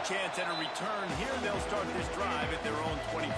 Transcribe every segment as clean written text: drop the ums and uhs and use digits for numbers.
chance at a return here. They'll start this drive at their own 25.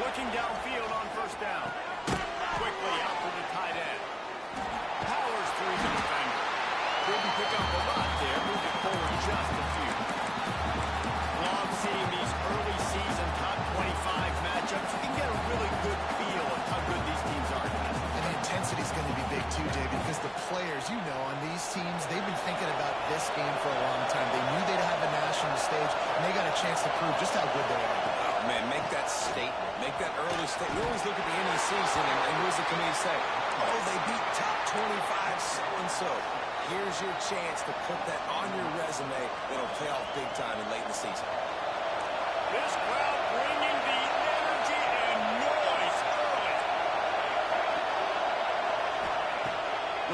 Looking downfield on first down. Quickly out to the tight end. Powers through the defender. Didn't pick up a lot there. Moved it forward just a few. Love seeing these early season top 25 matchups. You can get a really good feel of how good these teams are. And the intensity is going to be big too, Dave, because the players, on these teams, they've been thinking about this game for a long time. They knew they'd have a national stage, and they got a chance to prove just how good they are. Man, make that statement. Make that early statement. We always look at the end of the season, and what does the committee say? Oh, they beat top 25 so-and-so. Here's your chance to put that on your resume. It'll pay off big time and late in the season. This crowd bringing the energy and noise early.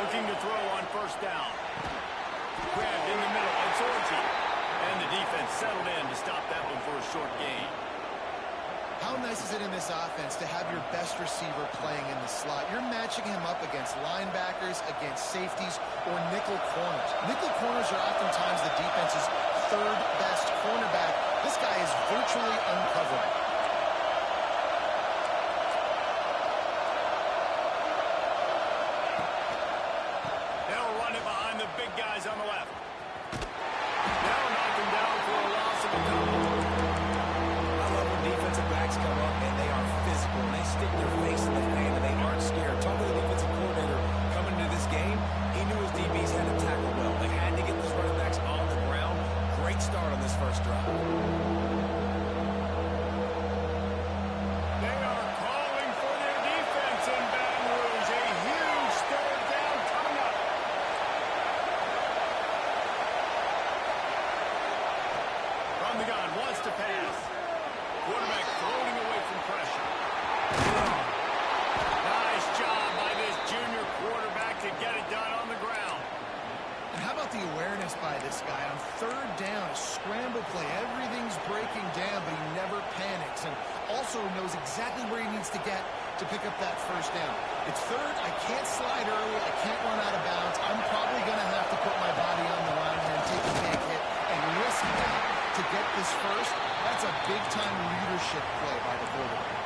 Looking to throw on first down. Grabbed in the middle. It's Orji. And the defense settled in to stop that one for a short gain. How nice is it in this offense to have your best receiver playing in the slot? You're matching him up against linebackers, against safeties, or nickel corners. Nickel corners are oftentimes the defense's third best cornerback. This guy is virtually uncoverable. They'll run it behind the big guys on the left. They'll knock him down for a loss of a couple. Defensive backs come up, and they are physical. And they stick their face in the fan, and they aren't scared. Talk to the defensive coordinator coming into this game. He knew his DBs had to tackle well. They had to get those running backs on the ground. Great start on this first drive. They are calling for their defense in Baton Rouge. A huge third down coming up. From the gun, wants to pass. Quarterback floating away from pressure. Nice job by this junior quarterback to get it done on the ground. And how about the awareness by this guy on third down? A scramble play. Everything's breaking down, but he never panics. And also knows exactly where he needs to get to pick up that first down. It's third. I can't slide early. I can't run out of bounds. I'm probably going to have to put my body on the line here and take a big hit and risk that to get this first. That's a big-time leadership play by the quarterback.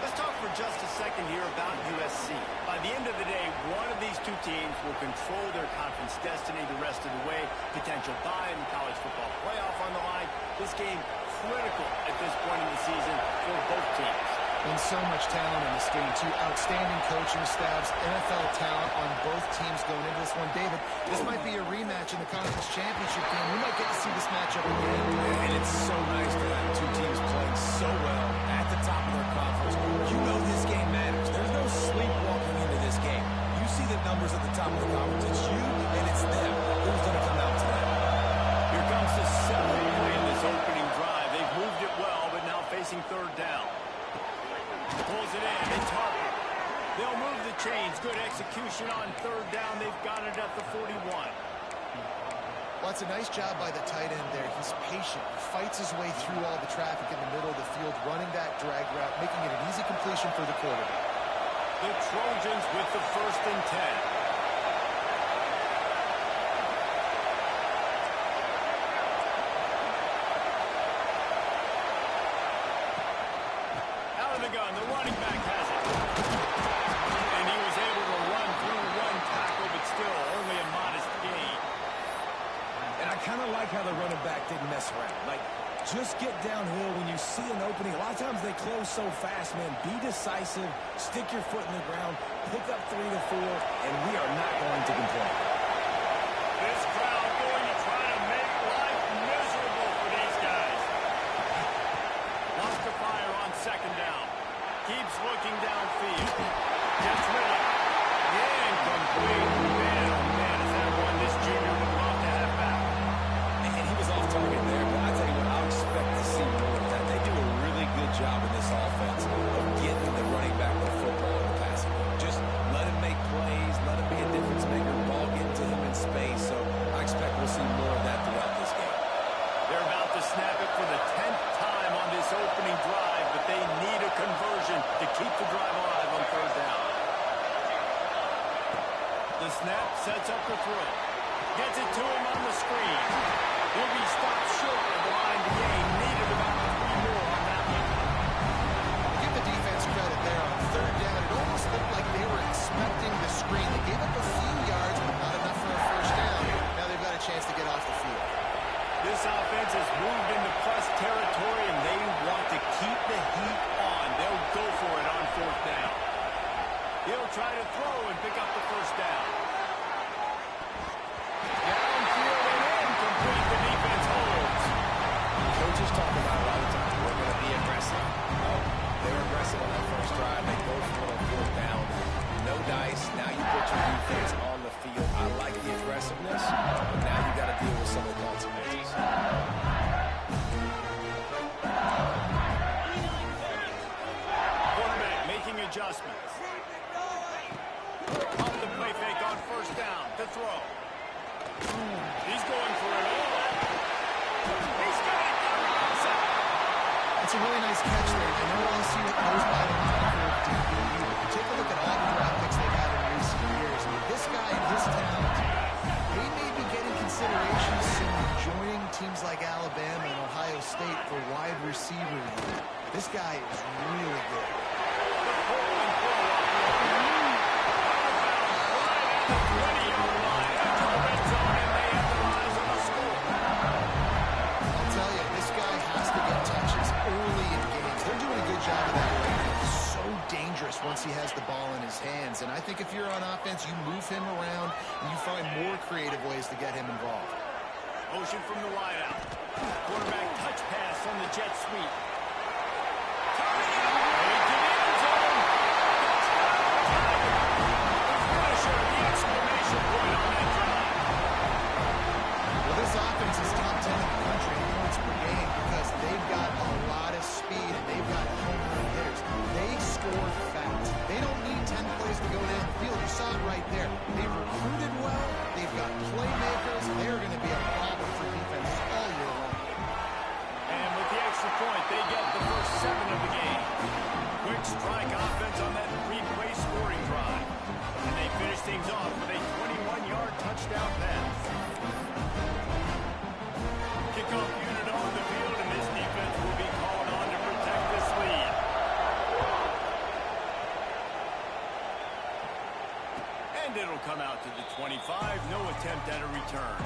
Let's talk for just a second here about USC. By the end of the day, one of these two teams will control their conference destiny the rest of the way. Potential bye in the college football playoff on the line. This game critical at this point in the season for both teams. And so much talent in this game, too. Outstanding coaching staffs, NFL talent on both teams going into this one. David, this might be a rematch in the conference championship game. We might get to see this matchup again. And it's so nice to have two teams playing so well at the top of their conference. You know this game matters. There's no sleepwalking into this game. You see the numbers at the top of the conference. It's you and it's them. Who's going to come out tonight? Here comes the seventh play in this opening drive. They've moved it well, but now facing third down. Pulls it in. It's Harper. They'll move the chains. Good execution on third down. They've got it at the 41. Well, it's a nice job by the tight end there. He's patient. He fights his way through all the traffic in the middle of the field, running that drag route, making it an easy completion for the quarterback. The Trojans with the 1st and 10. Gun. The running back has it. And he was able to run through one tackle, but still only a modest gain. And I kind of like how the running back didn't mess around. Like, just get downhill when you see an opening. A lot of times they close so fast, man. Be decisive, stick your foot in the ground, pick up 3 to 4, and we are not going to complain. This crowd going to try to make life miserable for these guys. Lost the fire on second down. Keeps looking downfield. Gets rid of it. Incomplete. Man, oh man, is that one will be stopped short of the line to gain. Needed about 3 more on that one. Give the defense credit there on third down. It almost looked like they were expecting the screen. They gave up a few yards, but not enough for a first down. Now they've got a chance to get off the field. This offense has moved into plus territory, and they want to keep the heat on. They'll go for it on fourth down. He'll try to throw and pick up the first down. Downfield and incomplete. The defense holds. Coaches talk about it all the time. We're going to be aggressive. Oh, they're aggressive on that first drive. They go for it on fourth down. No dice. Now you put your defense on the field. I like the aggressiveness, but now you got to deal with some of the consequences. Quarterback making adjustments. Off the play fake on first down to throw. He's going for it all. He's got it. It's a really nice catch there. I know LSU goes by the moniker of DBU. Take a look at all the draft picks they've had in recent years. I mean, this guy and his talent, they may be getting consideration soon, joining teams like Alabama and Ohio State for wide receiver. This guy is really good. I'll tell you, this guy has to get touches early in games. They're doing a good job of that right now. He's so dangerous once he has the ball in his hands. And I think if you're on offense, you move him around and you find more creative ways to get him involved. Motion from the wideout. Quarterback touch pass on the jet sweep. Turning it over into the end zone. Finisher, the exclamation point on that drive. Well, this offense is top 10 in the country in points per game because they've got a lot of speed and they've got home run hitters. They score fast. They don't need 10 plays to go down the field. You saw it right there. They've recruited well. They've got playmakers. They're going to be a problem for defense all year long. And with the extra point, they get the first 7 of the game. Quick strike offense on that three-play scoring drive. And they finish things off with a 21-yard touchdown pass. Kickoff unit on the field, and this defense will be called on to protect this lead. And it'll come out to the 25. No attempt at a return.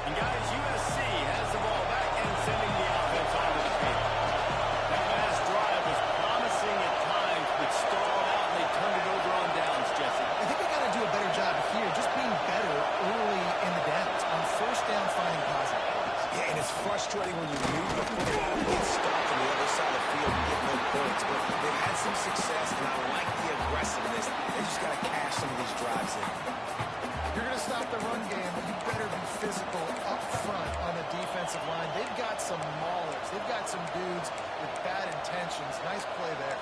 And guys, USC has the ball back and sending the offense onto the field. That last drive was promising at times, but stalled out and they turned it over on downs, Jesse. I think they got to do a better job here, just being better early in the downs. On first down, finding positive plays. Yeah, and it's frustrating when you move the football and get stopped on the other side of the field and get no points. But they've had some success, and I like the aggressiveness. They just got to cash some of these drives in. If you're going to stop the run game, you better be physical up front on the defensive line. They've got some maulers. They've got some dudes with bad intentions. Nice play there.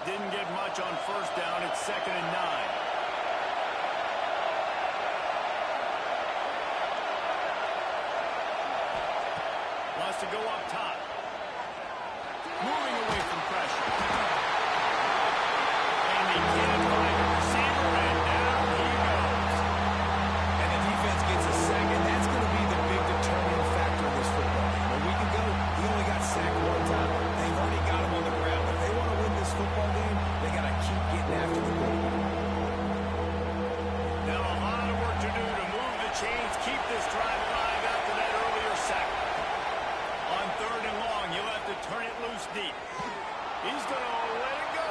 Didn't get much on first down. It's 2nd and 9. Wants to go up top. Moving away from pressure. And he can't find a receiver, and down he goes. And the defense gets a sack, and that's going to be the big determining factor in this football game. A week ago, he only got sacked 1 time. They've already got him on the ground. If they want to win this football game, they got to keep getting after the ball. Now a lot of work to do to move the chains, keep this drive alive after that earlier sack. On 3rd and long, you'll have to turn it loose deep. He's going to let it go.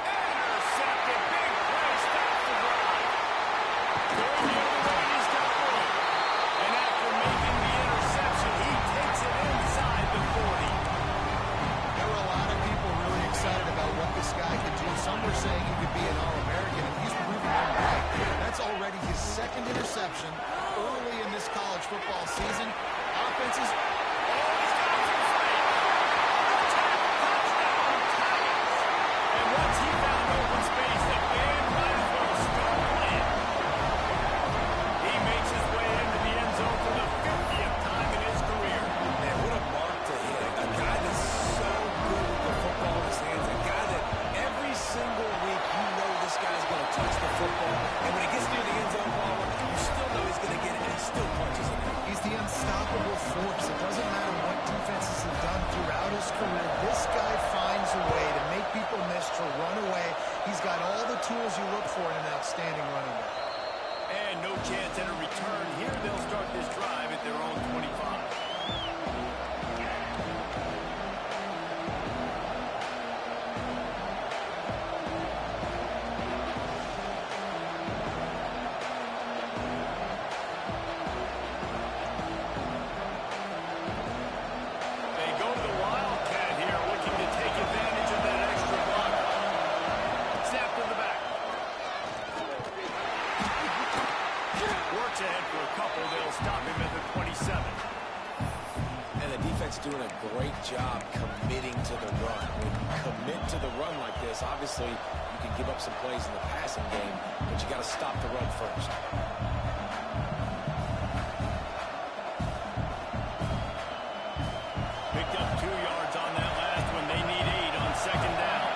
Intercepted. Big play. Stops the drive. Going the other way, he's got room. And after making the interception, he takes it inside the 40. There were a lot of people really excited about what this guy could do. Some were saying he could be an All-American, and he's proving them right. That's already his 2nd interception early in this college football season. Offense defenses. And once he found open space, the band might as well start playing. He makes his way into the end zone for the 50th time in his career. Man, what a mark to hit. A guy that's so good with the football in his hands. A guy that every single week you know this guy's going to touch the football. And when he gets near the end zone, you still know he's going to get it, and he still punches it in. He's the unstoppable force. It doesn't matter what defenses have done throughout his career. This guy finds a way to make people miss, to run away. He's got all the tools you look for in an outstanding running back. And no chance at a return. Here they'll start this drive at their own 25. They go to the Wildcat here, looking to take advantage of that extra block. Snap to the back. Works ahead for a couple. They'll stop him at the 27. And the defense doing a great job committing to the run. When you commit to the run like this, obviously you can give up some plays in the passing game, but you got to stop the run first. Picked up 2 yards on that last one. They need 8 on second down.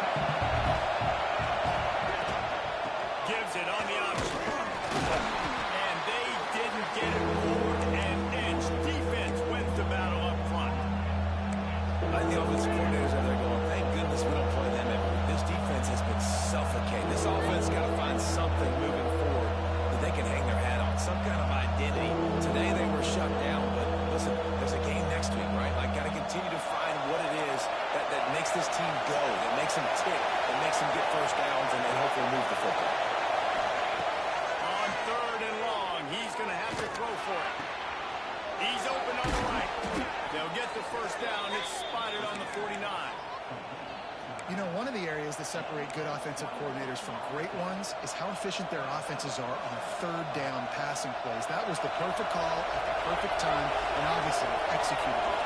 Gives it on the option. And they didn't get it forward and edge. Defense wins the battle up front. I think the offensive coordinators are there going, thank goodness we don't play them every week. This defense has been suffocating. This offense got to find something moving forward that they can hang their hat on, some kind of identity. Today they were shut down, but listen, there's a game next week, right? Like, got to continue to find what it is that makes this team go, that makes them tick, that makes them get first downs and hopefully move the football. On third and long, he's going to have to throw for it. He's open on the right. They'll get the first down. It's spotted on the 49. You know, one of the areas that separate good offensive coordinators from great ones is how efficient their offenses are on third down passing plays. That was the perfect call at the perfect time, and obviously executed it.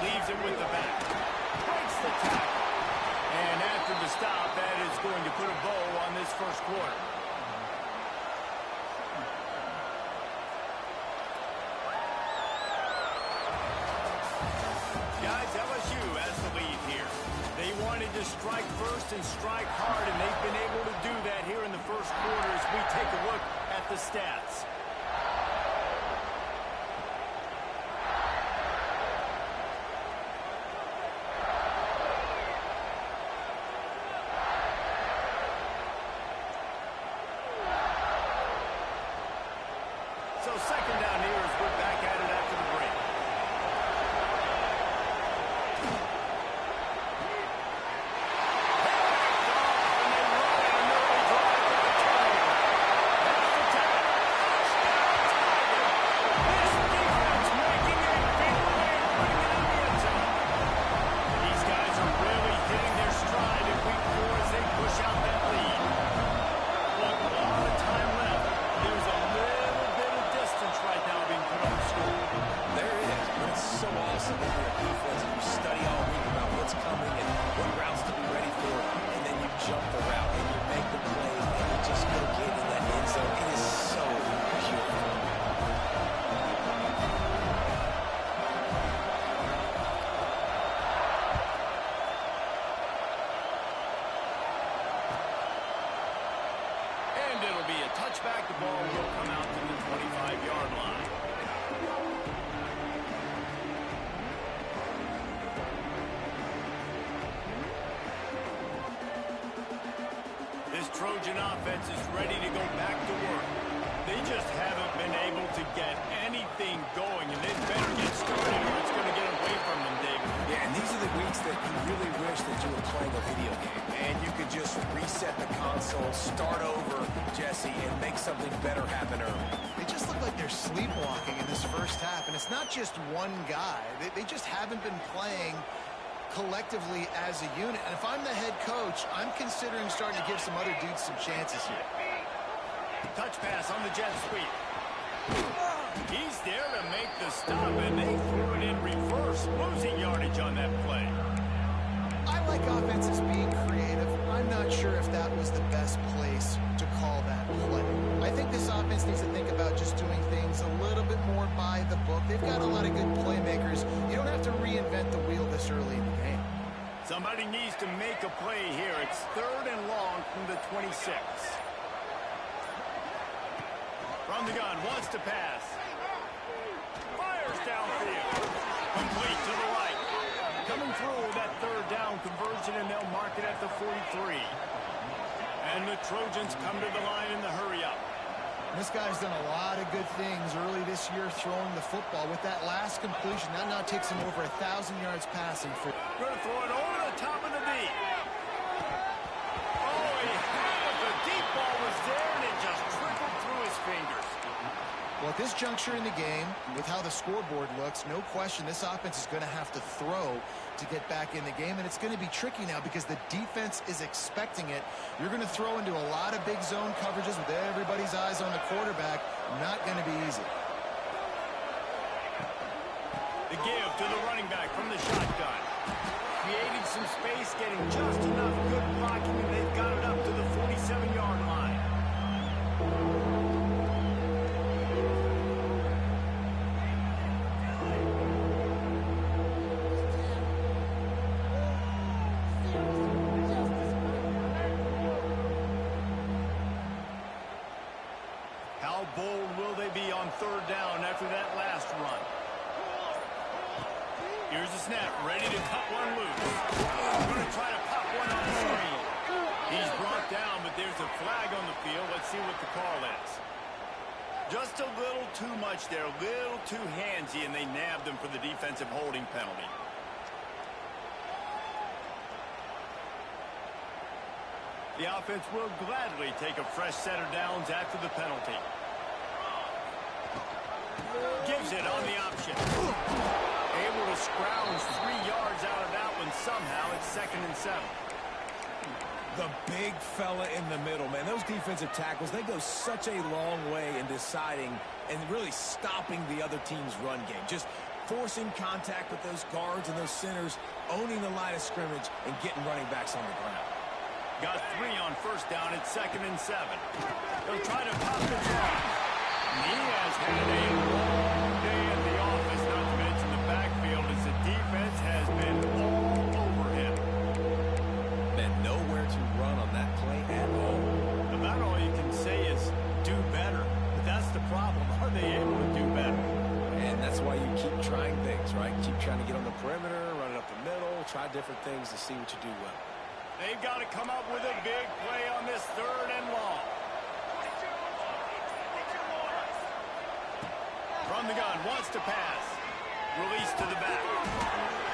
Leaves it with the back. Breaks the tackle. And after the stop, that is going to put a bow on this first quarter. Guys, LSU has the lead here. They wanted to strike first and strike hard, and they've been able to do that here in the first quarter as we take a look at the stats. So second down here as we're back at it after the break. Touchback, the ball will come out to the 25-yard line. This Trojan offense is ready to go back to work. They just haven't been able to get anything going, and they better get started or it's going to get away from them, David. Yeah, and these are the weeks that you really wish that you were playing a video game, and you could just reset the console, start over, Jesse, and make something better happen early. They just look like they're sleepwalking in this first half, and it's not just one guy. They just haven't been playing collectively as a unit. And if I'm the head coach, I'm considering starting to give some other dudes some chances here. Touch pass on the jet sweep. He's there to make the stop, and they threw it in reverse, losing yardage on that play. I like offenses being creative. I'm not sure if that was the best place to call that play. I think this offense needs to think about just doing things a little bit more by the book. They've got a lot of good playmakers. You don't have to reinvent the wheel this early in the game. Somebody needs to make a play here. It's 3rd and long from the 26. From the gun, wants to pass. Fires downfield. Complete to the right. Coming through with that 3rd down conversion, and they'll mark it at the 43. And the Trojans come to the line in the hurry-up. This guy's done a lot of good things early this year throwing the football. With that last completion, that now takes him over 1,000 yards passing. Going to throw it over the top of the knee. Oh, he had it. The deep ball was there, and it just trickled through his fingers. Well, at this juncture in the game, with how the scoreboard looks, no question this offense is going to have to throw to get back in the game, and it's going to be tricky now because the defense is expecting it. You're going to throw into a lot of big zone coverages with everybody's eyes on the quarterback. Not going to be easy. The give to the running back from the shotgun. Creating some space, getting just enough good blocking, and they've got it up to the 47-yard line. How bold will they be on 3rd down after that last run? Here's the snap, ready to cut one loose. Going to try to pop one on the screen. He's brought down, but there's a flag on the field. Let's see what the call is. Just a little too much there, a little too handsy, and they nabbed him for the defensive holding penalty. The offense will gladly take a fresh set of downs after the penalty. Gives it on the option. Able to scrounge 3 yards out of that one somehow. It's 2nd and 7. The big fella in the middle, man. Those defensive tackles, they go such a long way in deciding and really stopping the other team's run game. Just forcing contact with those guards and those centers, owning the line of scrimmage, and getting running backs on the ground. Got 3 on 1st down. It's 2nd and 7. They'll try to pop the draw. He has had a long day in the office, not to mention the backfield, as the defense has been all over him. Man, nowhere to run on that play at all. About all you can say is do better. But that's the problem. Are they able to do better? And that's why you keep trying things, right? Keep trying to get on the perimeter, run it up the middle, try different things to see what you do well. They've got to come up with a big play on this 3rd and long. From the gun, wants to pass. Release to the back.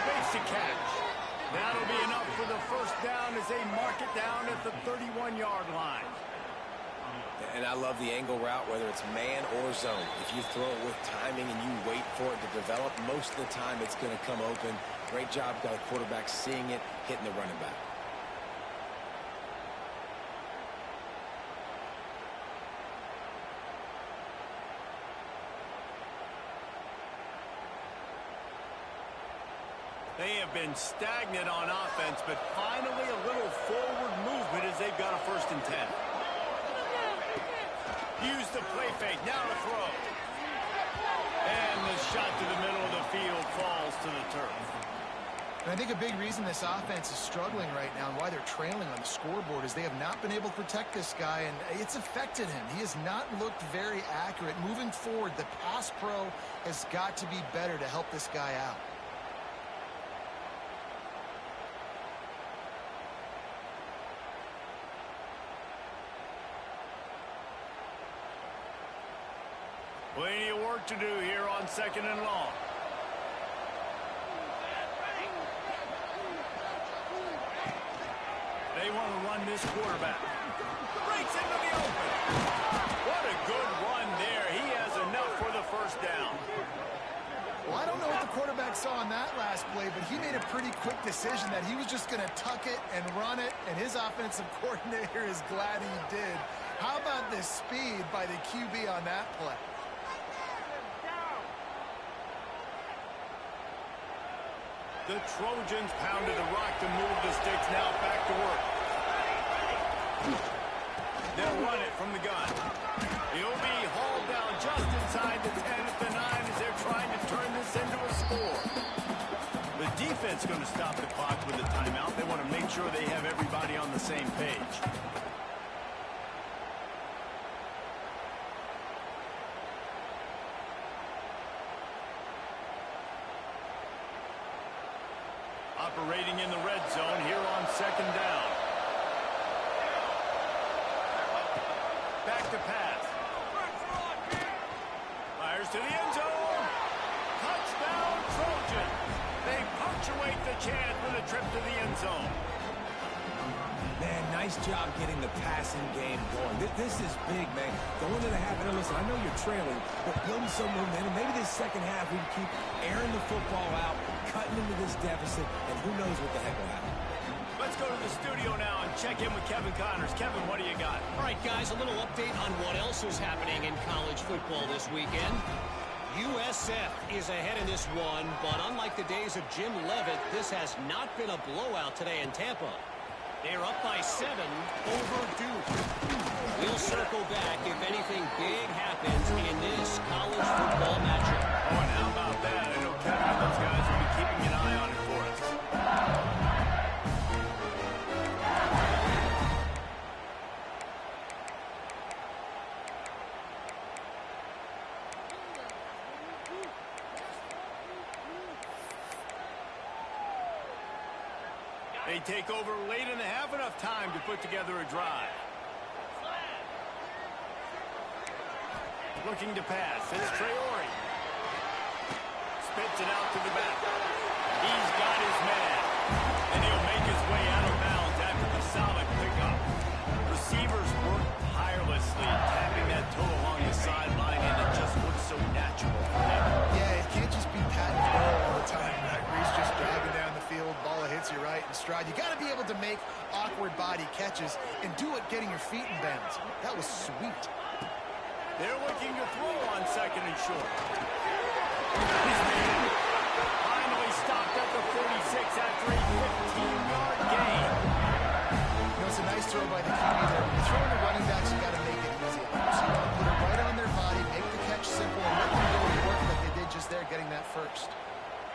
Makes the catch. That'll be enough for the 1st down as they mark it down at the 31-yard line. And I love the angle route, whether it's man or zone. If you throw it with timing and you wait for it to develop, most of the time it's going to come open. Great job by the quarterback seeing it, hitting the running back. They have been stagnant on offense, but finally a little forward movement as they've got a 1st and 10. Use the play fake, now to throw. And the shot to the middle of the field falls to the turf. And I think a big reason this offense is struggling right now and why they're trailing on the scoreboard is they have not been able to protect this guy, and it's affected him. He has not looked very accurate. Moving forward, the pass pro has got to be better to help this guy out. Plenty of work to do here on 2nd and long. They want to run this quarterback. Breaks into the open. What a good run there. He has enough for the 1st down. Well, I don't know what the quarterback saw on that last play, but he made a pretty quick decision that he was just going to tuck it and run it, and his offensive coordinator is glad he did. How about this? tremendous speed by the QB on that play. The Trojans pounded the rock to move the sticks. Now back to work. They'll run it from the gun. He'll be hauled down just inside the 10 at the 9 as they're trying to turn this into a score. The defense going to stop the clock with a timeout. They want to make sure they have everybody on the same page. Operating in the red zone here on second down. Back to pass. Fires to the end zone. Touchdown, Trojans. They punctuate the chant with a trip to the end zone. Man, nice job getting the passing game going. This is big, man. Going into the half, and listen, I know you're trailing, but building some momentum. Maybe this second half we can keep airing the football out, cutting into this deficit, and who knows what the heck will happen. Let's go to the studio now and check in with Kevin Connors. Kevin, what do you got? All right, guys, a little update on what else is happening in college football this weekend. USF is ahead in this one, but unlike the days of Jim Leavitt, this has not been a blowout today in Tampa. They're up by 7 over Duke. We'll circle back if anything big happens in this college football matchup. Oh, and how about that? I know Kevin and those guys will be keeping an eye on it for us. They take over late in the half, enough time to put together a drive. Looking to pass. It's Traore. Spits it out to the back. He's got his man. And he'll make his way out of bounds after the solid pickup. Receivers work tirelessly, tapping that toe along the sideline, and it just looks so natural. Yeah, it can't just be pat and go all the time. Reese just driving down the field, ball hits you right in stride. You got to be able to make awkward body catches and do it getting your feet in bounds. That was sweet. They're looking to throw on second and short. Finally stopped at the 46 after a 15-yard gain. You know, it's a nice throw by the QB there. When you're throwing the running backs, you got to make it easy. So you want to put it right on their body, make the catch simple, and let them go to work like they did just there, getting that first.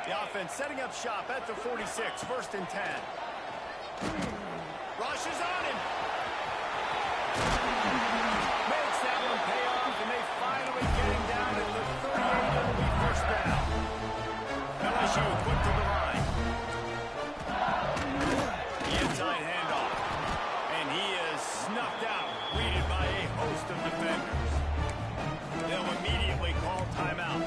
The offense setting up shop at the 46, first and 10. Rush is on him. Makes that one pay off, and they finally get him down at the 38. It'll be first down. LSU quick to the line. The inside handoff. And he is snuffed out, greeted by a host of defenders. They'll immediately call timeout.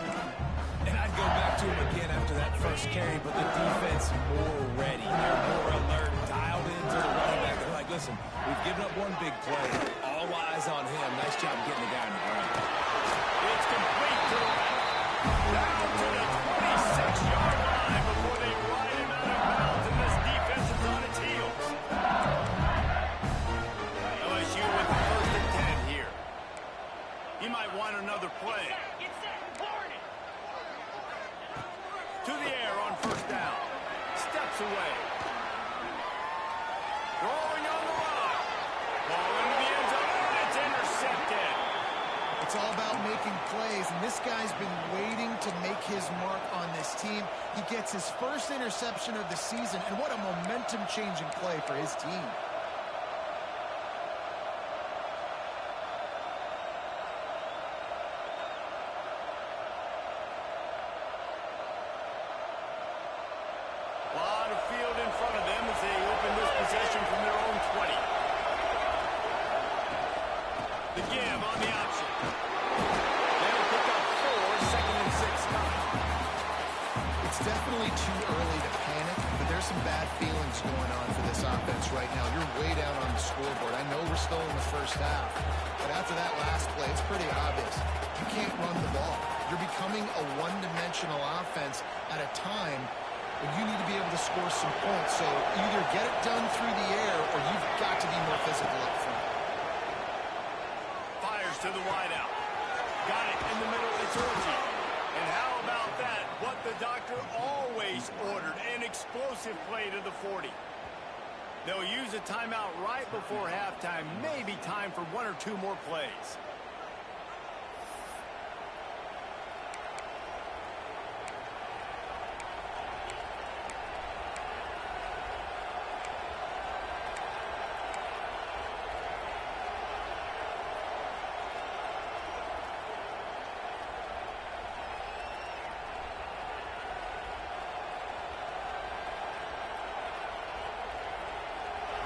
And I'd go back to him again after that first carry, but the defense more ready. They're more alert, dialed into the running back. They're like, listen, we've given up one big play. All eyes on him. Nice job getting the guy on the ground. It's complete to the left. Down to the 26-yard line before they ride him out of bounds, and this defense is on its heels. LSU with the first and 10 here. He might want another play. To the air on first down. Steps away. Rolling on the line. Ball into the end zone, and it's intercepted. It's all about making plays, and this guy's been waiting to make his mark on this team. He gets his first interception of the season, and what a momentum-changing play for his team. Lot of field in front of them as they open this possession from their own 20. The give on the option. They'll pick up 4, second and 6 coming. It's definitely too early to panic, but there's some bad feelings going on for this offense right now. You're way down on the scoreboard. I know we're still in the first half, but after that last play, it's pretty obvious. You can't run the ball. You're becoming a one-dimensional offense at a time when you need to be able to score some points. So either get it done through the air or you've got to be more physical up front. to the wideout. Got it in the middle. It's Orji. And how about that? What the doctor always ordered, an explosive play to the 40. They'll use a timeout right before halftime. Maybe time for one or two more plays.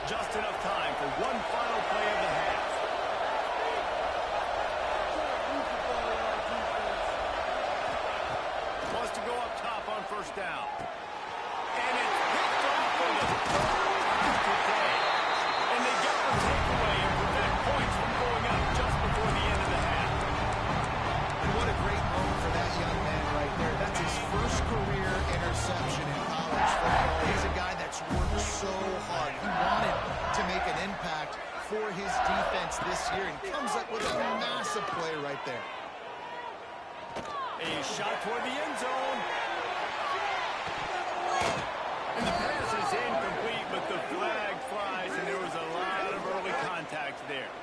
Just enough time for one final play of the half. Wants to go up top on first down. And it's picked off for the third time today. And they get the takeaway and prevent points from going up just before the end of the half. And what a great moment for that young man right there. That's his first career interception in college football. He's a guy that's worked so hard. He wanted to make an impact for his defense this year and comes up with a massive play right there. A shot toward the end zone. And the pass is incomplete, but the flag flies, and there was a lot of early contact there.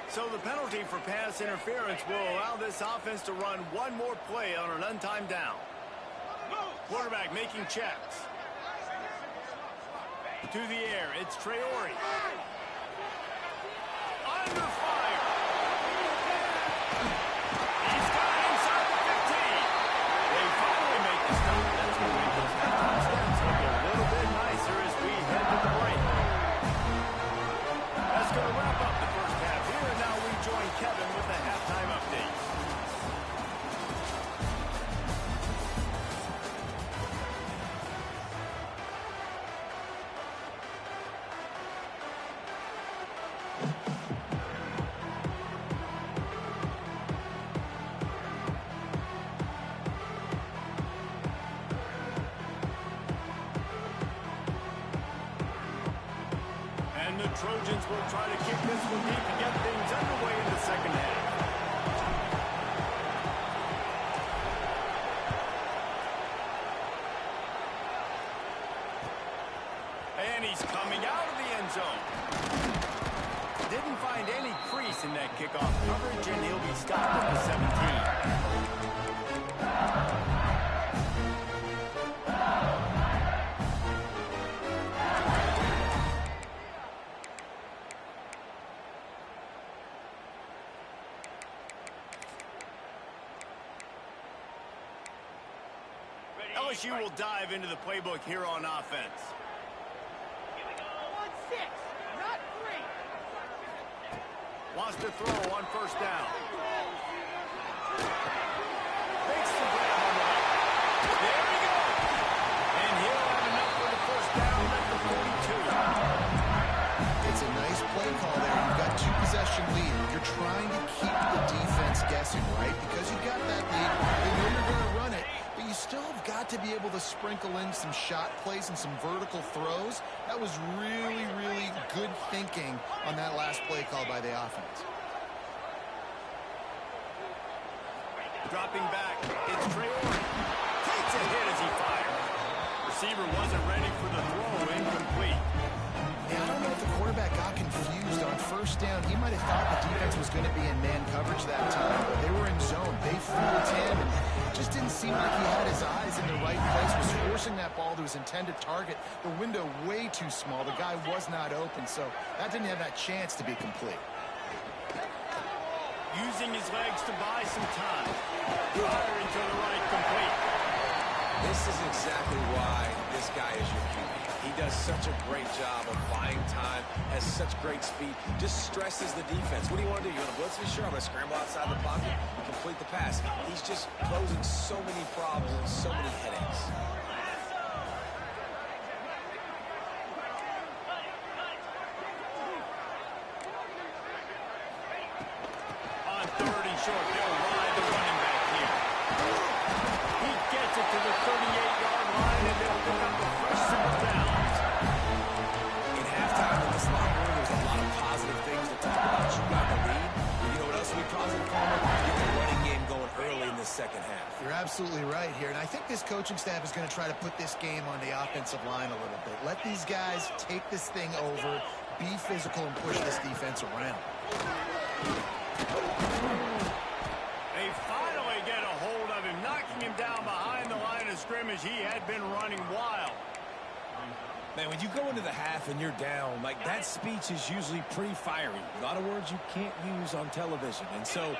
So the penalty for pass interference will allow this offense to run one more play on an untimed down. Quarterback making checks. To the air, it's Traore. Under fire. He's got it inside the 15. They finally make the stop. That's going to make those halftime stats look a little bit nicer as we head to the break. That's going to wrap up the first half here, and now we join Kevin with the halftime update. And the Trojans will try to kick this one deep to get things underway in the second half. And he's coming out of the end zone. Didn't find any crease in that kickoff coverage, and he'll be stopped at the 17. LSU will dive into the playbook here on offense. Here we go. 1-6, not 3. Wants to throw on first down. Makes the grab on the right. There we go. And he'll have enough for the first down at the 42. It's a nice play call there. You've got two-possession lead. You're trying to keep the defense guessing, right? Because you've got that lead. They know you're going to run it. But you still have got to be able to sprinkle in some shot plays and some vertical throws. That was really, really good thinking on that last play call by the offense. Dropping back, it's Traore. Takes a hit as he fires. Receiver wasn't ready for the throw, incomplete. Yeah, I don't know if the quarterback got confused on first down. He might have thought the defense was going to be in man coverage that time, but they were in zone. They fooled him, and it just didn't seem like he had his eyes in the right place, was forcing that ball to his intended target. The window way too small. The guy was not open, so that didn't have that chance to be complete. Using his legs to buy some time. Firing to the right, complete. This is exactly why this guy is your QB. He does such a great job of buying time, has such great speed, just stresses the defense. What do you want to do? You want to blitz me? Sure, I'm going to scramble outside the pocket, complete the pass. He's just closing so many problems and so many headaches. On third and short, they'll ride the running back here. He gets it to the 38-yard line, and they'll pick up the first set of downs. In halftime in this locker room, there's a lot of positive things to talk about. You got the lead. You know what else will be positive? second half. You're absolutely right here, and I think this coaching staff is going to try to put this game on the offensive line a little bit. Let these guys take this thing over, be physical, and push this defense around. They finally get a hold of him, knocking him down behind the line of scrimmage. He had been running wild. Man, when you go into the half and you're down, like, that speech is usually pretty fiery. A lot of words you can't use on television. And so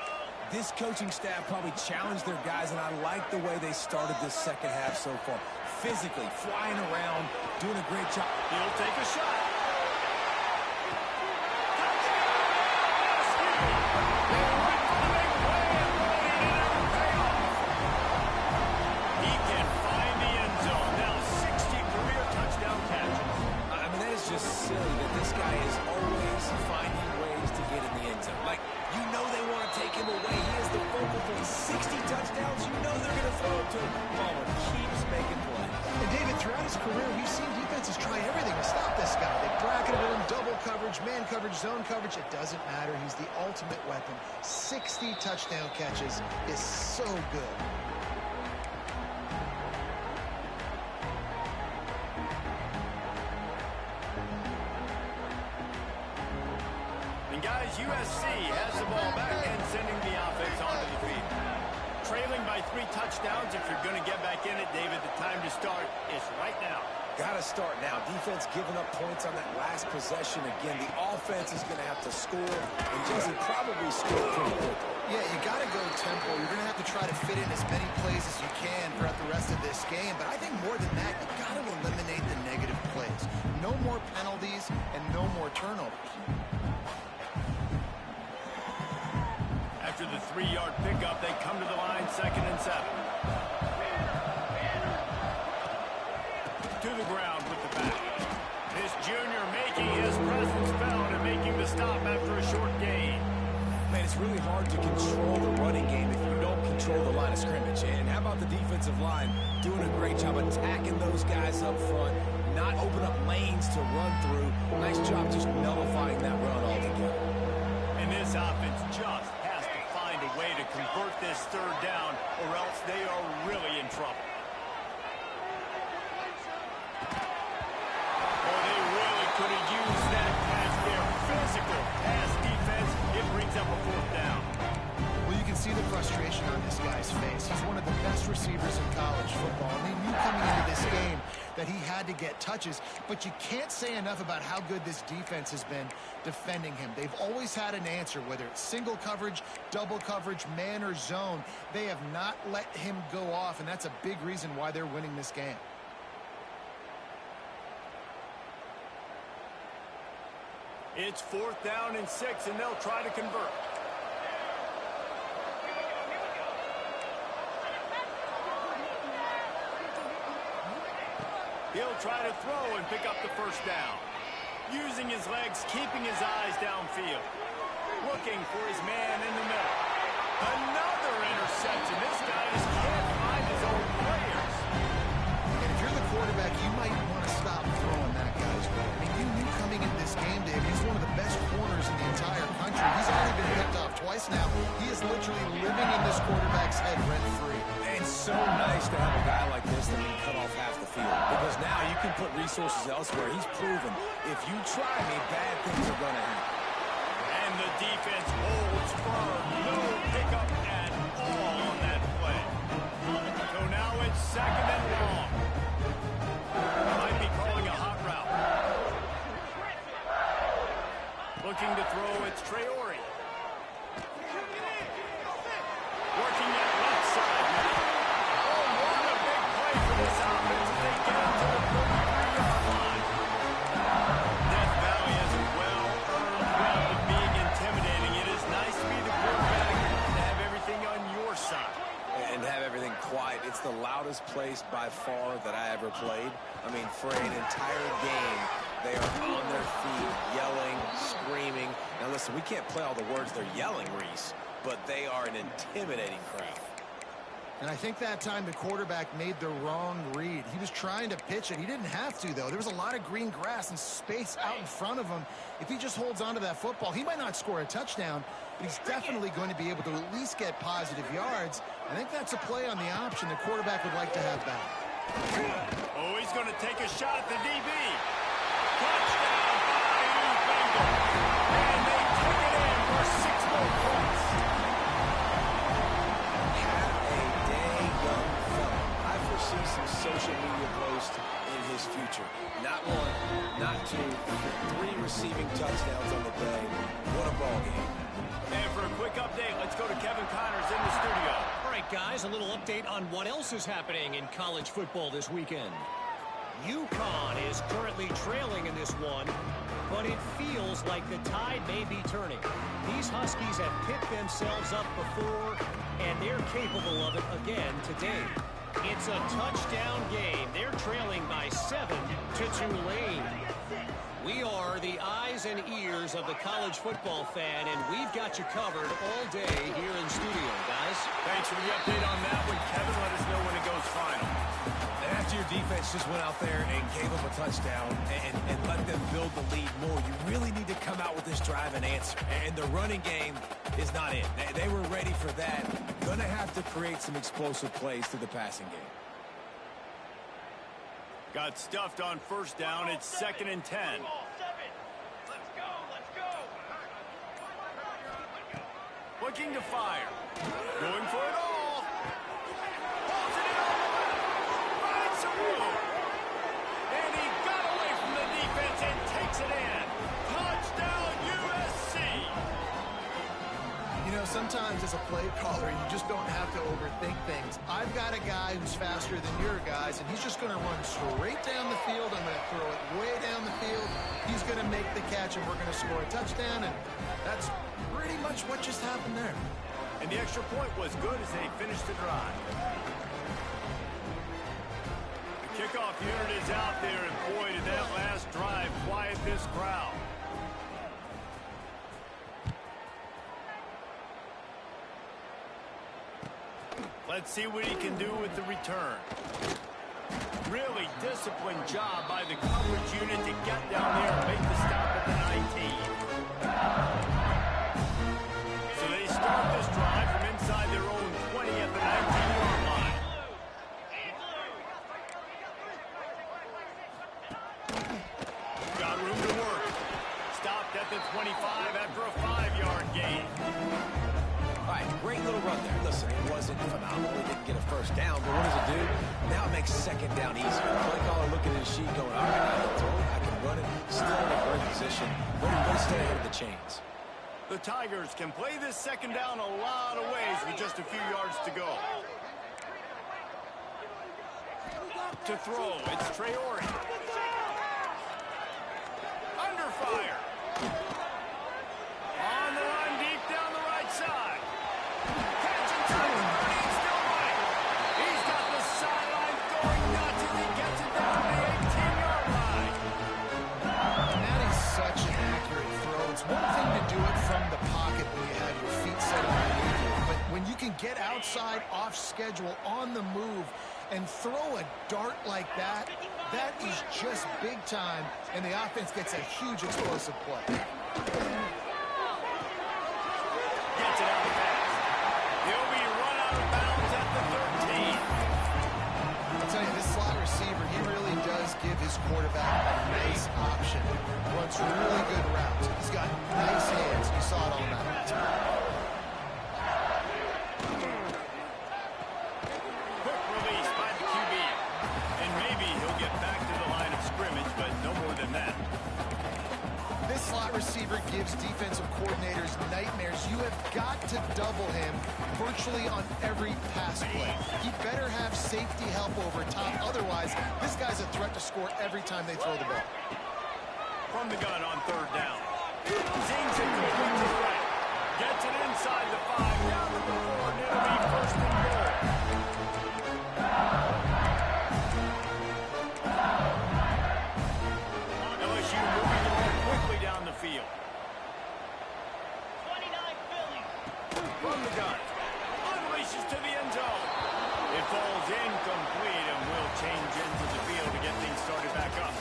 this coaching staff probably challenged their guys, and I like the way they started this second half so far. Physically, flying around, doing a great job. He'll take a shot. He can find the end zone. Now 60 career touchdown catches. I mean, that is just silly that this guy is always finding ways to get in the end zone. Like, you know they want to take him away. He is the focal point. 60 touchdowns, you know they're going to throw it to him. Palmer keeps making plays. And David, throughout his career, we've seen defenses try everything to stop this guy. They bracketed him, double coverage, man coverage, zone coverage. It doesn't matter. He's the ultimate weapon. 60 touchdown catches is so good. And guys, USC has the ball back and sending the offense onto the field. Trailing by 3 touchdowns. If you're going to get back in it, David, the time to start is right now. Got to start now. Defense giving up points on that last possession. Again, the offense is going to have to score, and Jesse probably score pretty quickly. Yeah, you got to go tempo. You're going to have to try to fit in as many plays as you can throughout the rest of this game. But I think more than that, you got to eliminate the negative plays. No more penalties and no more turnovers. After the 3-yard pickup, they come to the line, 2nd and 7. To the ground with the back. This junior making his presence felt and making the stop after a short gain. Man, it's really hard to control the running game if you don't control the line of scrimmage. And how about the defensive line doing a great job attacking those guys up front, not open up lanes to run through. Nice job just nullifying that run altogether. And this offense just has to find a way to convert this 3rd down, or else they are really in trouble. Oh, they really could have used that pass there. Physical pass defense. It brings up a 4th down. Well, you can see the frustration on this guy's face. He's one of the best receivers in college football. And they knew coming into this game that he had to get touches, but you can't say enough about how good this defense has been defending him. They've always had an answer, whether it's single coverage, double coverage, man or zone. They have not let him go off, and that's a big reason why they're winning this game. It's 4th down and 6, and they'll try to convert. He'll try to throw and pick up the 1st down. Using his legs, keeping his eyes downfield. Looking for his man in the middle. Another interception. This guy just can't find his own players. And if you're the quarterback, you might want to stop throwing that guy's way. I mean, you knew coming into this game, Dave, he's one of the best corners in the entire country. He's only been picked off twice now. He is literally living in this quarterback's head rent-free. And so nice to have a guy like this that can cut off half the field, because now you can put resources elsewhere. He's proven if you try me, bad things are going to happen. And the defense holds firm. No pickup at all on that play. So now it's 2nd and long. Might be calling a hot route. Looking to throw, it's Traore. Working that left side now. Oh, what a big play for this offense as they get up to the 33-yard line. Death Valley has a well-earned rep of being intimidating. It is nice to be the quarterback and have everything on your side. And have everything quiet. It's the loudest place by far that I ever played. I mean, for an entire game, they are on their feet, yelling, screaming. Now, listen, we can't play all the words they're yelling, Reese, but they are an intimidating crowd. And I think that time the quarterback made the wrong read. He was trying to pitch it. He didn't have to, though. There was a lot of green grass and space out in front of him. If he just holds on to that football, he might not score a touchdown, but he's definitely going to be able to at least get positive yards. I think that's a play on the option the quarterback would like to have back. Oh, he's going to take a shot at the DB. Touchdown, Bayou Bengals. And they take it in for 6 more points. Have a day, young fella. I foresee some social media posts in his future. Not 1, not 2, 3 receiving touchdowns on the day. What a ball game. And for a quick update, let's go to Kevin Connors in the studio. All right, guys, a little update on what else is happening in college football this weekend. UConn is currently trailing in this one, but it feels like the tide may be turning. These Huskies have picked themselves up before, and they're capable of it again today. It's a touchdown game. They're trailing by 7 to Tulane. We are the eyes and ears of the college football fan, and we've got you covered all day here in studio, guys. Thanks for the update on that one, Kevin. Let us know when it goes final. And after your defense just went out there and gave them a touchdown and let them build the lead more, you really need to come out with this drive and answer. And the running game is not it. They were ready for that. Going to have to create some explosive plays through the passing game. Got stuffed on first down. It's 2nd and 10. Let's go, let's go. Looking to fire. Going for it all. Pulls it in on the left. Finds some room. And he got away from the defense and takes it in. Touchdown, USC. You know, sometimes as a play caller, you just don't have to overthink things. I've got a guy who's faster than your guys, and he's just going to run straight down the field. I'm going to throw it way down the field. He's going to make the catch, and we're going to score a touchdown, and that's pretty much what just happened there. And the extra point was good as they finished the drive. The kickoff unit is out there, and boy, did that last drive quiet this crowd. Let's see what he can do with the return. Really disciplined job by the coverage unit to get down there and make the stop at the 19. So they start this drive from inside their own 20 at the 19-yard line. Got room to work. Stopped at the 25 after a 5-yard gain. All right, great little run there. Listen, it wasn't phenomenal. He didn't get a first down, but what does it do? Now it makes 2nd down easier. The play caller looking at his sheet going, all right, I can throw it, I can run it. Still in a great position. But he will stay ahead of the chains. The Tigers can play this 2nd down a lot of ways with just a few yards to go. To throw, it's Traore. Under fire. On the run, deep down the right side. Catch and turn, and still running. He's got the sideline going nuts as he gets it down to the 18-yard line. And that is such an accurate throw. It's one thing to do it from the pocket when you have your feet set underneath you, but when you can get outside, off schedule, on the move, and throw a dart like that, that is just big time, and the offense gets a huge explosive play. Gets it out of bounds. He'll be run out of bounds at the 13. I'll tell you, this slot receiver, he really does give his quarterback a nice option. Runs really good routes. He's got nice hands. You saw it on that. Quick release by the QB. And maybe he'll get back to the line of scrimmage, but no more than that. This slot receiver gives defensive coordinators nightmares. You have got to double him virtually on every pass play. He better have safety help over top. Otherwise, this guy's a threat to score every time they throw the ball. From the gun on 3rd down. Zings it quickly to the right. Gets it inside the 5. Down to the 4. And it'll be 1st and goal. LSU moving the ball quickly down the field. 29 Phillies. From the gun. Unleashes to the end zone. It falls incomplete and will change into the field to get things started back up.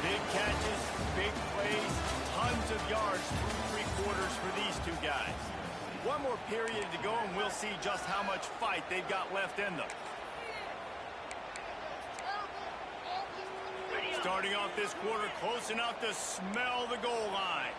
Big catches, big plays, tons of yards through three quarters for these two guys. One more period to go, and we'll see just how much fight they've got left in them. Starting off this quarter, close enough to smell the goal line.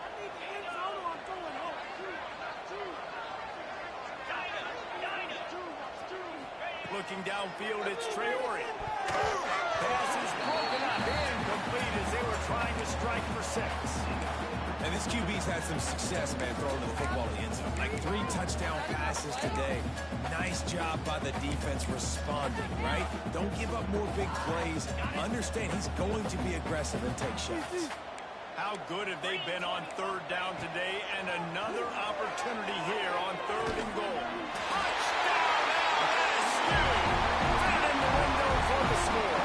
Looking downfield, it's Traore. Pass is broken up and complete as they were trying to strike for 6. And this QB's had some success, man, throwing the football in the end zone. Like 3 touchdown passes today. Nice job by the defense responding, right? Don't give up more big plays. Understand he's going to be aggressive and take shots. How good have they been on 3rd down today? And another opportunity here on 3rd and goal. Touchdown, LSU! Right in the window for the score.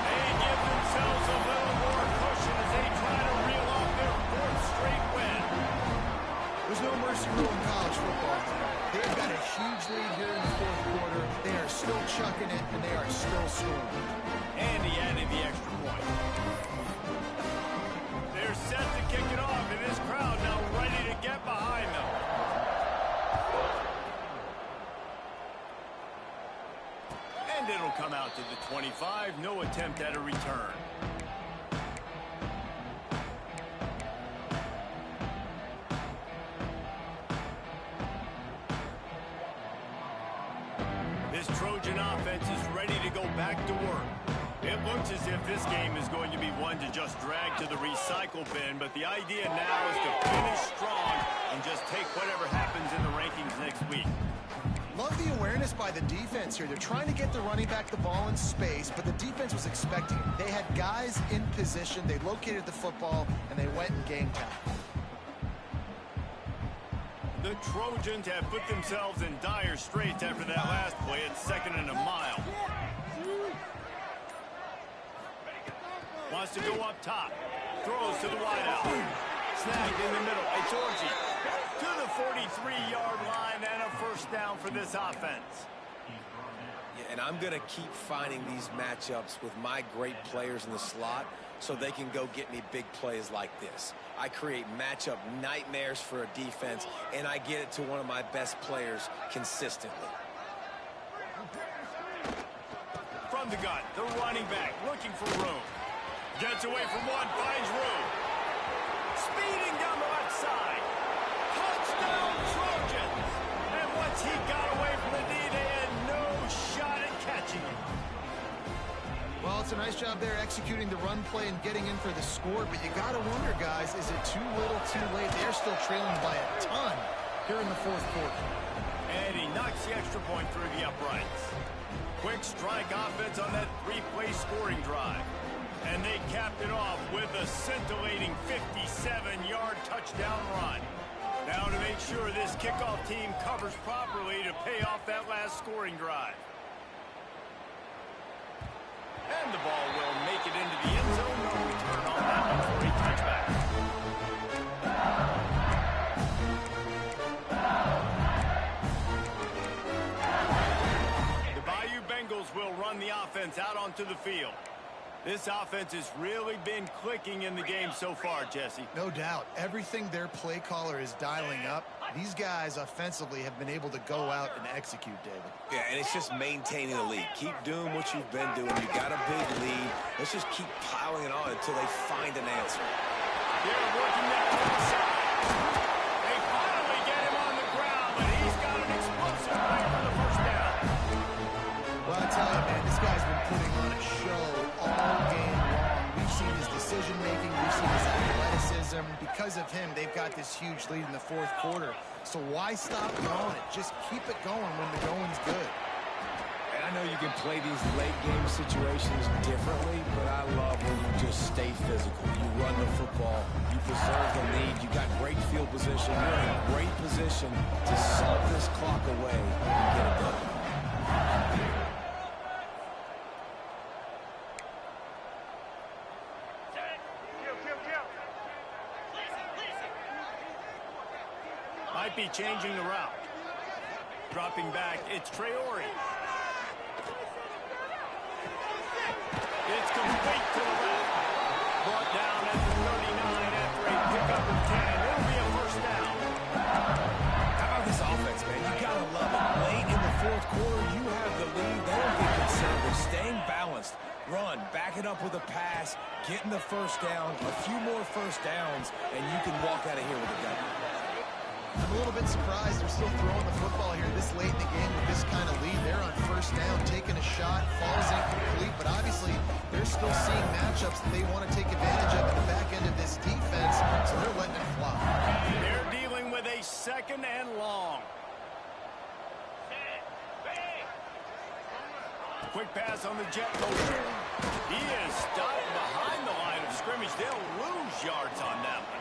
They give themselves a little more cushion as they try to reel off their 4th straight win. There's no mercy rule in college football. They've got a huge lead here in the 4th quarter. They are still chucking it, and they are still scoring. And he added the extra point. They're set to kick it off, and this crowd now ready to get behind them. And it'll come out to the 25. No attempt at a return. This Trojan offense is ready to go back to work. It looks as if this game is going to be one to just drag to the recycle bin, but the idea now is to finish strong and just take whatever happens in the rankings next week. Love the awareness by the defense here. They're trying to get the running back the ball in space, but the defense was expecting it. They had guys in position, they located the football, and they went and game time. The Trojans have put themselves in dire straits after that last play at 2nd and a mile. Wants to go up top. Throws to the wideout. Snagged in the middle. It's Orji. To the 43-yard line and a 1st down for this offense. Yeah, and I'm going to keep finding these matchups with my great players in the slot so they can go get me big plays like this. I create matchup nightmares for a defense, and I get it to one of my best players consistently. From the gun, the running back looking for room. Gets away from one, finds room. Speeding down the left side. Touchdown, Trojans! And once he got away from the D, they had no shot at catching him. Well, it's a nice job there executing the run play and getting in for the score, but you got to wonder, guys, is it too little, too late? They're still trailing by a ton here in the 4th quarter. And he knocks the extra point through the uprights. Quick strike offense on that 3-play scoring drive. And they capped it off with a scintillating 57-yard touchdown run. Now to make sure this kickoff team covers properly to pay off that last scoring drive. And the ball will make it into the end zone. No return on that one for a touchback. The Bayou Bengals will run the offense out onto the field. This offense has really been clicking in the game so far, Jesse. No doubt. Everything their play caller is dialing up, these guys offensively have been able to go out and execute, David. Yeah, and it's just maintaining the lead. Keep doing what you've been doing. You got a big lead. Let's just keep piling it on until they find an answer. They're working that to the side. They finally get him on the ground, but he's got an explosive play for the 1st down. Well, I tell you, man, this guy's been putting on a show all game long. We've seen his decision-making. We've seen his athleticism. Because of him, they've got this huge lead in the 4th quarter. So why stop going? Just keep it going when the going's good. And I know you can play these late-game situations differently, but I love when you just stay physical. You run the football. You preserve the lead. You got great field position. You're in a great position to suck this clock away and get it done. Might be changing the route. Dropping back, it's Traore. It's complete to the left. backing up with a pass, getting the first down, a few more first downs, and you can walk out of here with a gun. I'm a little bit surprised they're still throwing the football here this late in the game with this kind of lead. They're on first down, taking a shot, falls incomplete, but obviously they're still seeing matchups that they want to take advantage of in the back end of this defense, so they're letting it fly. They're dealing with a second and long. Quick pass on the jet motion. He is stopped behind the line of scrimmage. They'll lose yards on that one.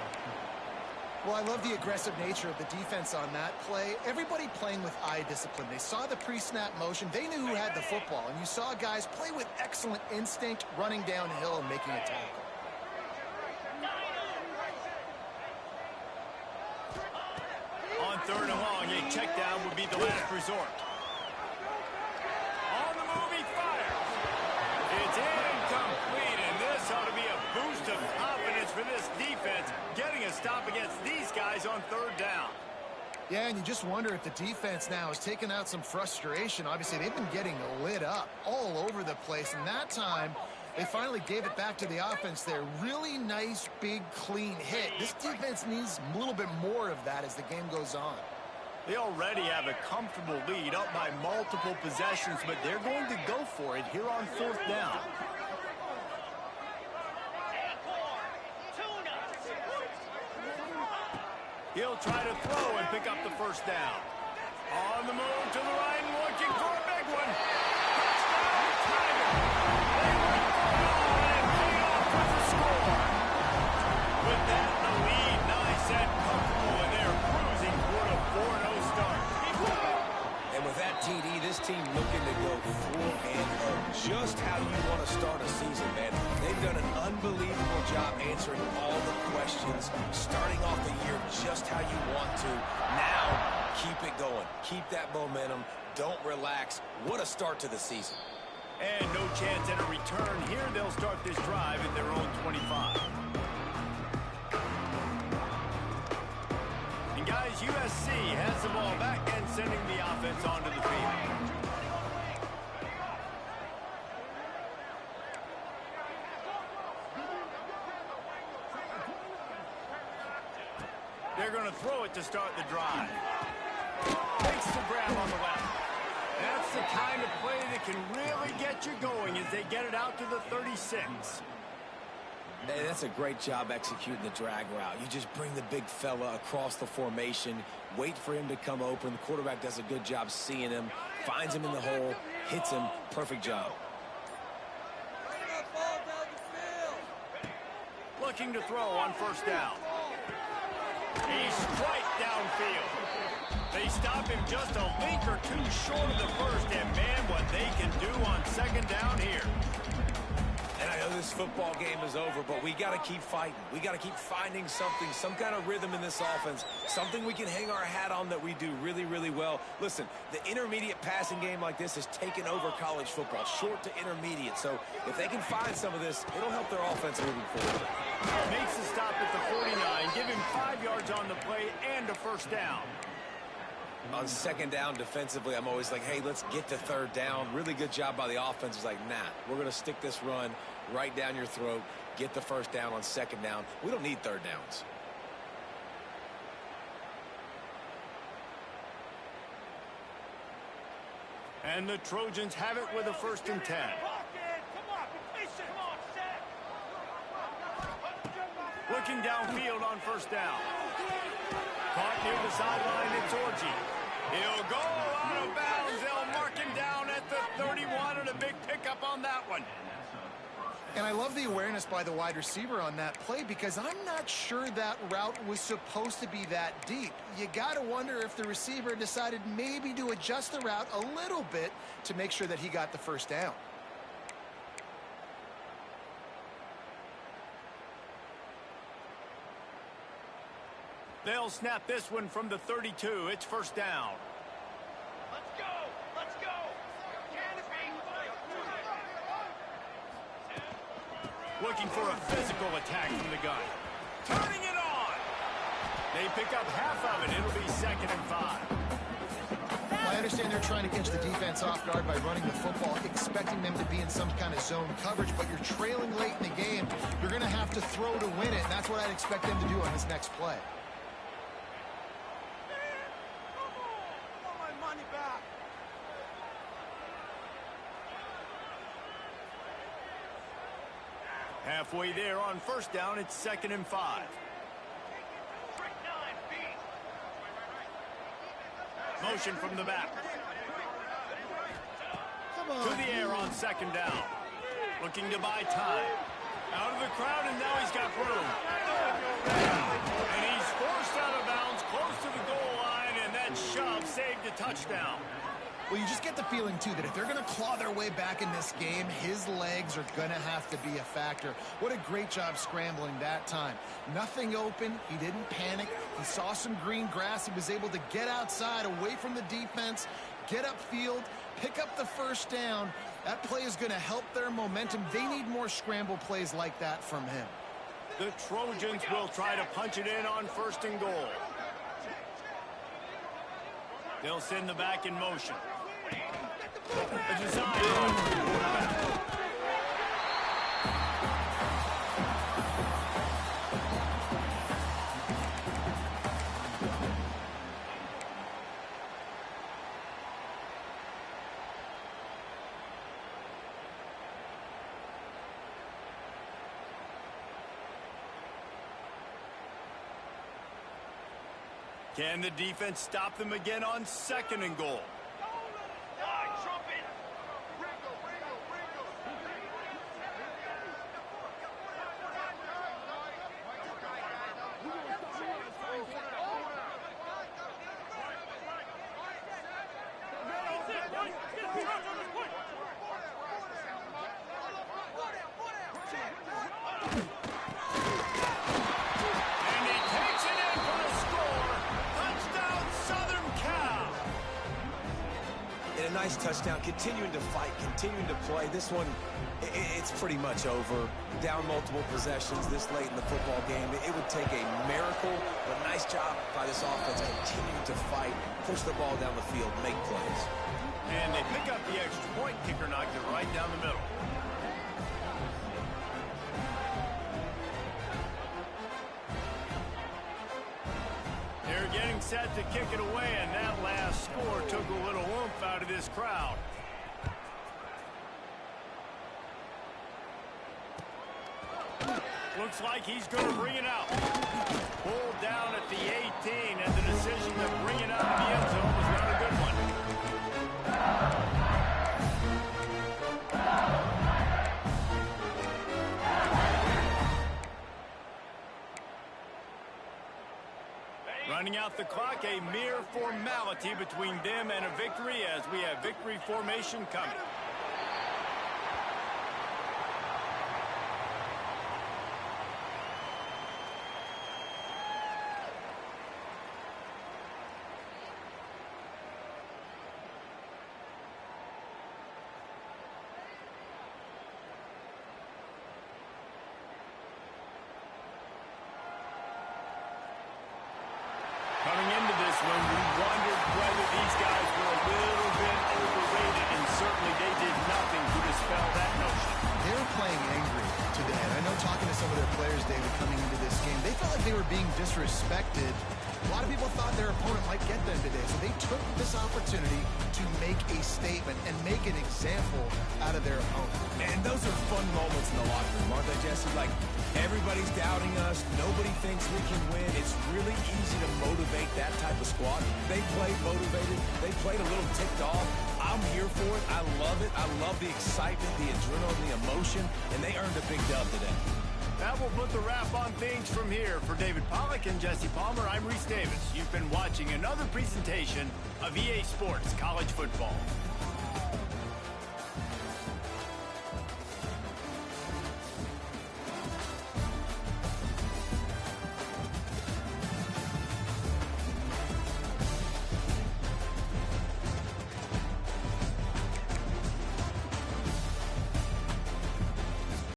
Well, I love the aggressive nature of the defense on that play. Everybody playing with eye discipline. They saw the pre-snap motion. They knew who had the football. And you saw guys play with excellent instinct, running downhill and making a tackle. On third and long, a check down would be the last resort. On the move, he fires. It's incomplete, and this ought to be a boost of confidence for this defense, getting a stop against these guys on third down. Yeah, and you just wonder if the defense now has taken out some frustration. Obviously, they've been getting lit up all over the place, and that time they finally gave it back to the offense there. Really nice, big, clean hit. This defense needs a little bit more of that as the game goes on. They already have a comfortable lead, up by multiple possessions, but they're going to go for it here on fourth down. He'll try to throw and pick up the first down. On the move to the right, looking for a big one. Touchdown, Tiger. They went for it all and paid off with the score. With that in the lead, nice and comfortable, and they're cruising toward a 4-0 start. And with that TD, this team looking to go 4-0. Just how you want to start a season, man. They've done an unbelievable job answering all the questions, starting off the year just how you want to. Now, keep it going. Keep that momentum. Don't relax. What a start to the season. And no chance at a return here. They'll start this drive at their own 25. And guys, USC has the ball back and sending the offense onto the field. They're going to throw it to start the drive. Takes the grab on the left. That's the kind of play that can really get you going as they get it out to the 36. Hey, that's a great job executing the drag route. You just bring the big fella across the formation, wait for him to come open. The quarterback does a good job seeing him, finds him in the hole, hits him. Perfect job. Looking to throw on first down. He's straight downfield. They stop him just a link or two short of the first, and man, what they can do on second down here. And I know this football game is over, but we got to keep fighting. We got to keep finding something, some kind of rhythm in this offense, something we can hang our hat on that we do really, really well. Listen, the intermediate passing game like this has taken over college football, short to intermediate. So if they can find some of this, it'll help their offense moving forward. Makes the stop at the 49, give him 5 yards on the play and a first down. On second down defensively, I'm always like, hey, let's get to third down. Really good job by the offense. It's like, nah, we're going to stick this run right down your throat, get the first down on second down. We don't need third downs. And the Trojans have it with a 1st and 10. Looking downfield on first down. Caught near the sideline, it's Orji. He'll go out of bounds. They'll mark him down at the 31, and a big pickup on that one. And I love the awareness by the wide receiver on that play because I'm not sure that route was supposed to be that deep. You got to wonder if the receiver decided maybe to adjust the route a little bit to make sure that he got the first down. They'll snap this one from the 32. It's first down. Let's go! Let's go! Looking for a physical attack from the gun. Turning it on! They pick up half of it. It'll be 2nd and 5. I understand they're trying to catch the defense off guard by running the football, expecting them to be in some kind of zone coverage, but you're trailing late in the game. You're going to have to throw to win it, and that's what I'd expect them to do on this next play. Halfway there on first down, it's 2nd and 5. Motion from the back. To the air on 2nd down. Looking to buy time. Out of the crowd, and now he's got room. And he's forced out of bounds close to the goal line, and that shove saved a touchdown. Well, you just get the feeling, too, that if they're going to claw their way back in this game, his legs are going to have to be a factor. What a great job scrambling that time. Nothing open. He didn't panic. He saw some green grass. He was able to get outside, away from the defense, get upfield, pick up the first down. That play is going to help their momentum. They need more scramble plays like that from him. The Trojans will try to punch it in on 1st and goal. They'll send the back in motion. A design run for the quarterback. Can the defense stop them again on 2nd and goal? Nice touchdown, continuing to fight, continuing to play. This one, it's pretty much over. Down multiple possessions this late in the football game. It would take a miracle, but nice job by this offense continuing to fight, push the ball down the field, make plays. And they pick up the extra point. Kicker knocked it right down the middle. They're getting set to kick it away, and that last score took a little oomph out of this crowd. Looks like he's going to bring it out. Pulled down at the 18, and the decision to bring it out of the end zone was not a good one. Running out the clock, a mere formality between them and a victory as we have victory formation coming. Coming into this one, we wondered whether these guys were a little bit overrated, and certainly they did nothing to dispel that notion. They were playing angry today. And I know talking to some of their players, David, coming into this game, they felt like they were being disrespected. A lot of people thought their opponent might get them today, so they took this opportunity to make a statement and make an example out of their opponent. And those are fun moments in the locker room, aren't they, Jesse? Like, everybody's doubting us. Nobody thinks we can win. It's really easy to motivate that type of squad. They played motivated. They played a little ticked off. I'm here for it. I love it. I love the excitement, the adrenaline, the emotion, and they earned a big dub today. That will put the wrap on things from here. For David Pollack and Jesse Palmer, I'm Reese Davis. You've been watching another presentation of EA Sports College Football.